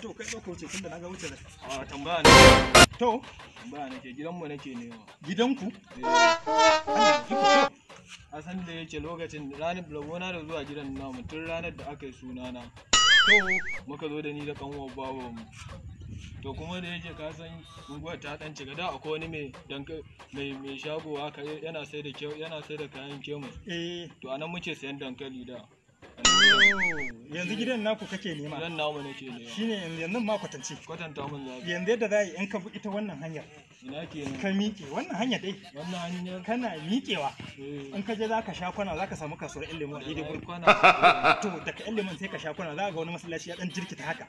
To kai ɗauka wuce tunda na ga wuce da. A tambaya ne. To Tambaya nake gidanmu nake nema. gidanku? A san da yake lokacin ranar rabona da zuwa gidan namu tun ranar da aka yi sunana. To Muka zo da ni da kanwar babanmu. To kuma da yake ka san unguwar ta dan cika da akwai wani mai shago haka yana sai da kayan kemis. To anan muke sayan dankali da. yanzu gidan naku kake nema? Gidan namu nake nema. Shine yanzu ma kwatance. Kwatanta mun zafi. Yanzu yadda za yi in ka bi ita wannan hanyar. Ina kenan. Ka miƙe wannan hanya dai. Wannan hanyar Kana miƙewa. In ka je za ka sha kwana za ka samu kasuwar ƴan lemu a daidai gurin. kwana. To daga ƴan lemon sai ka sha kwana za ka ga wani masallaci ya dan jirkita haka.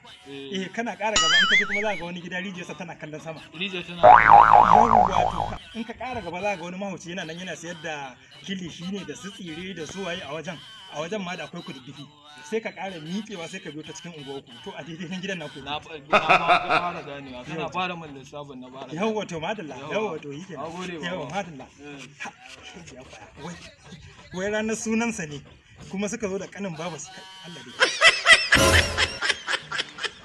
Kana ƙara gaba in ka je kuma za ka ga wani gida rijiyarsa tana kallon sama. Rijiyar tana. Yawwa to in ka ƙara gaba za ka ga wani mahauci yana nan yana sayar da kilishi ne da su tsire da su waye a wajen ma da akwai kududdufi sai ka ƙara miƙewa sai ka biyo ta cikin unguwarku to a daidai nan gidan naku Na fara ganewa kana fara min lissafin na fara. yawwa to madalla yawwa to yi kenan Nagode baba. yawwa madalla wai ranar sunansa ne kuma suka zo da kanin baba su kai Allah dai